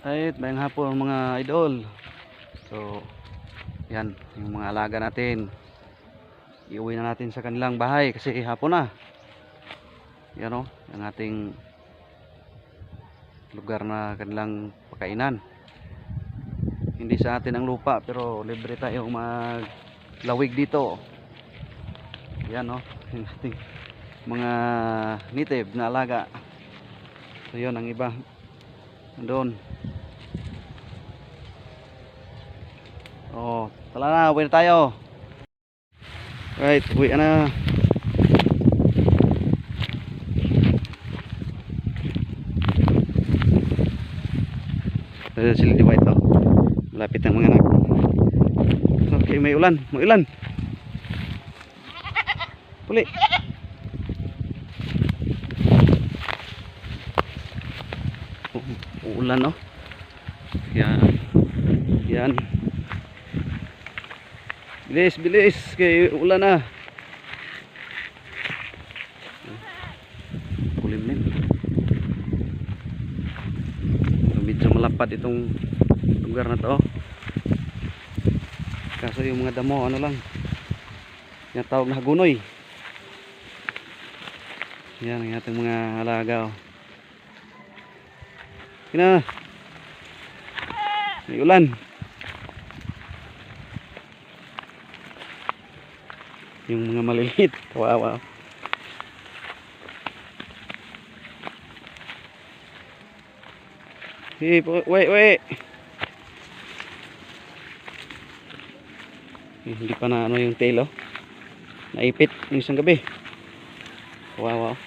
Ay, mayang hapon mga idol. So, yan yung mga alaga natin. Iuwi na natin sa kanilang bahay kasi hapon na. Yan o, ang ating lugar na kanilang pakainan. Hindi sa atin ang lupa pero libre tayong maglawig dito. Yan o, yung ating mga native na alaga. So yun, ang iba doon. Oh, tala na, uwi na tayo. Right, uwi na. Sila di White, malapit ng mga anak. Okay, may ulan, may ulan. Puli. Ulan, no? Yan. Yan. Bilis, bilis. Kaya ulan na. Kulimlim. Medyo malapad itong lugar na to. Kaso yung mga damo, ano lang. Yung tawag na hagunoy. Yan ang ating mga alaga. Kina. May ulan. Yung mga maliliit, kawawa. Hey, wait. Hindi pa na ano yung tail, naipit yung isang gabi. Kawawa.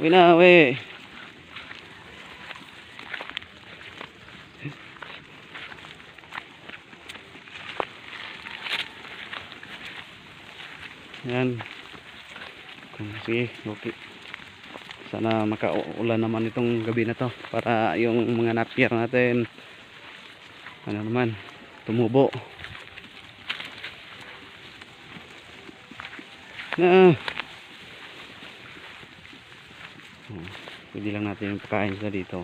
Uwi na, uwi. Yan. Sige, okay. Sana makaulan naman itong gabi na to para yung mga napier natin ano naman, tumubo. Pwede lang natin yung pagkain sila dito.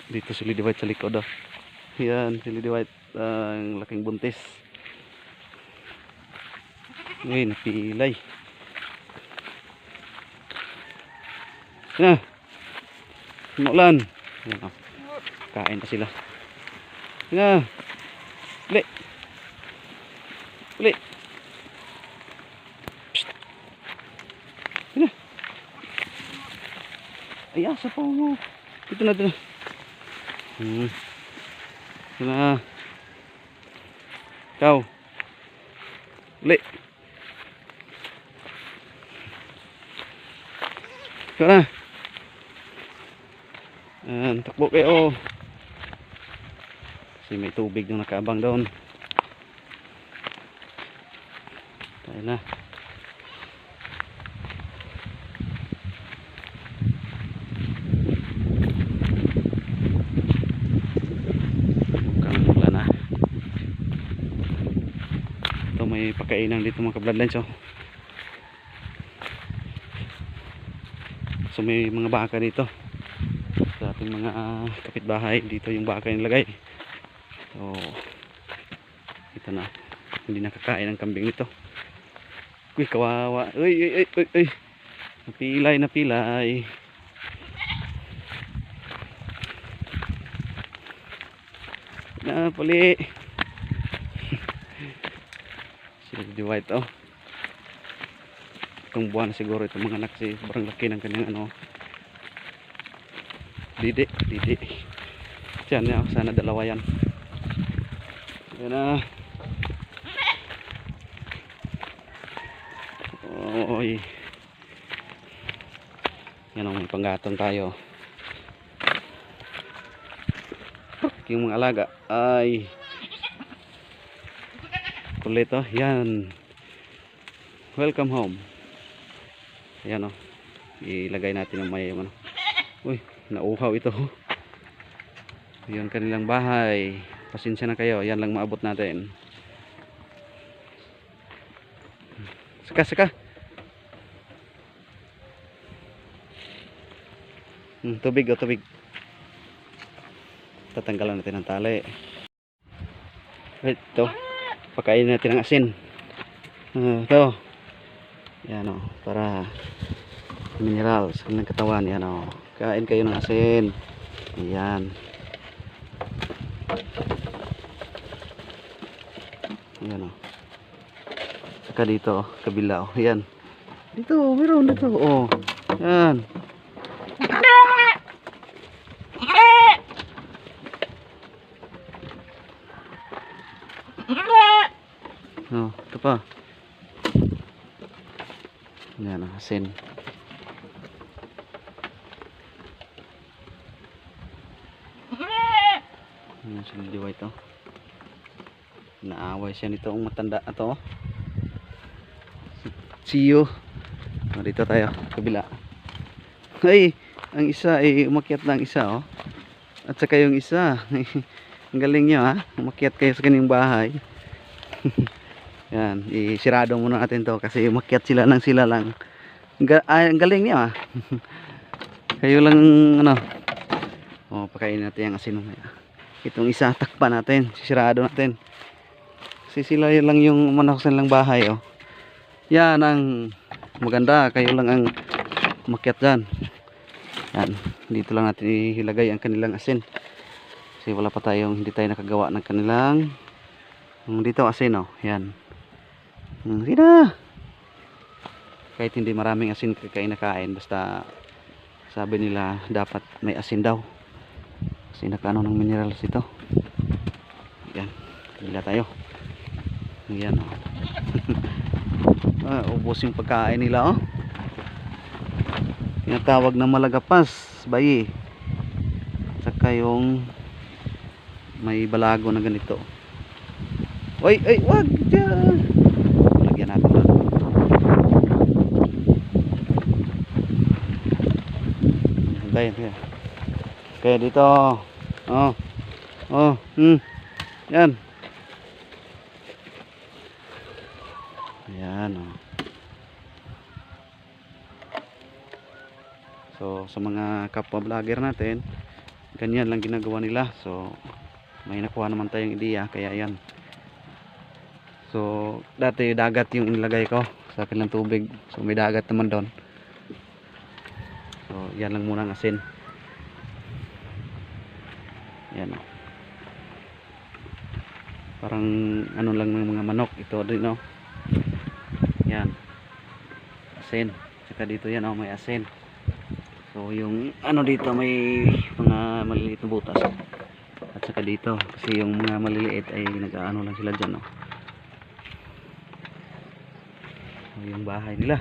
Dito sila White sa likod. Yan, sila White, ang laking buntis. Ngayon, napilay. Yan. Umulan. Yan, kain pa sila. Yan. Uli. Uli. Psst. Yan. Ay, asa pa mo. Dito na, dito na. Na. Ikaw. Uli. Ikaw na. Takbo kayo. Kasi may tubig na nakaabang doon. Tayo na. May pakainan dito mga kabladlines. So may mga baka dito sa ating mga kapitbahay. Dito yung baka yung lagay. So ito na, hindi nakakain ang kambing nito. Uy, kawawa. Uy. Napilay. Puli. Di White, itong buwan siguro itong mga anak, kasi sobrang laki ng kanyang didi diyan niya, sana dalawa yan. Yan na. Oy, yan ang may panggatong tayo. Yung mga alaga ay kulit. Yan, welcome home. Ayan, ilagay natin yung may uy, nauhaw ito. Yun kanilang bahay. Pasensya na kayo, yan lang maabot natin. Saka Tubig o tubig. Tatanggalan natin ang tali. Right, ito. Pakainin natin ang asin. Ito. Yan o. Para mineral sa kanilang katawan. Yan o. Kain kayo ng asin. Yan. Yan o. Saka dito. Kabila o. Yan. Dito. Meron dito. O. Yan. Oh, ito pa. Yan ang asin. Yan siya niliwa ito. Naaway siya nito ang matanda ito. See you. Oh, dito tayo, kabila. Ay, ang isa ay umakyat lang isa oh. At saka yung isa, ang galing niya ha. Umakyat kayo sa kanyang bahay. Yan, isirado muna natin to kasi umakyat sila lang. Ang galing niya ha. Kayo lang ano. Oh, pakainin natin yung asin mamaya. Itong isa takpan natin, sisirado natin. Kasi sila lang yung manok sa nilang bahay oh. Yan ang maganda, kayo lang ang umakyat dyan. Yan, dito lang natin ilagay ang kanilang asin. Kasi wala pa tayong, hindi tayo nakagawa ng kanilang dito asin oh. Yan. Sina. Kahit hindi maraming asin kinakain, basta sabi nila dapat may asin daw. Kasi nakaano ng minerals ito. Yan. Bila tayo. Yan oh. Ubos yung pagkain nila oh. Tinatawag na malagapas, bayi. Saka yung may balago na ganito. Oy, ay, wag dyan. Lagyan natin lang. Kaya dito. Oh. Oh, yan. Yan oh. So sa mga kapwa vlogger natin, ganyan lang ginagawa nila. So may nakuha naman tayong ideya, kaya yan. So dati dagat yung inilagay ko sa kanilang tubig. So may dagat naman doon. So yan lang muna ang asin. Yan oh. Parang ano lang ng mga manok. Ito din oh. Yan. Asin. Saka dito yan oh, may asin. So yung ano dito may mga maliliit na butas. At saka dito kasi yung mga maliliit ay nag-aano lang sila dyan oh. So yung bahay nila.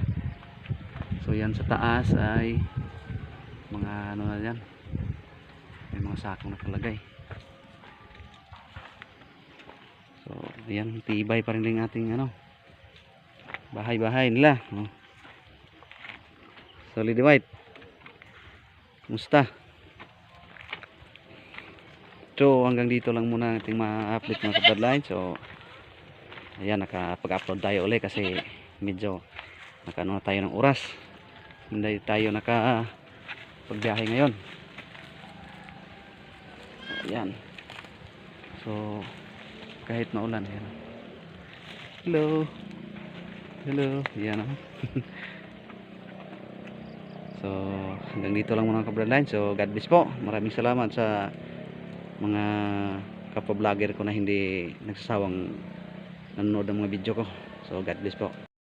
So yan sa taas ay mga ano na yan. May mga sakong nakalagay. So ayan, tibay pa rin yung ating ano bahay-bahay nila oh. Solid white. Musta? So hanggang dito lang muna ating ma-update mga kabadline. So ayan, nakapag-upload tayo ulit kasi medyo nakaano na tayo ng oras. Hindi tayo pagbiyahe ngayon. Ayan. So kahit maulan ayan. Hello. Hello. Ayan oh. So hanggang dito lang muna kabadline. So God bless po. Maraming salamat sa mga kapwa vlogger ko na hindi nagsasawang nanonood ng mga video ko. So God bless po.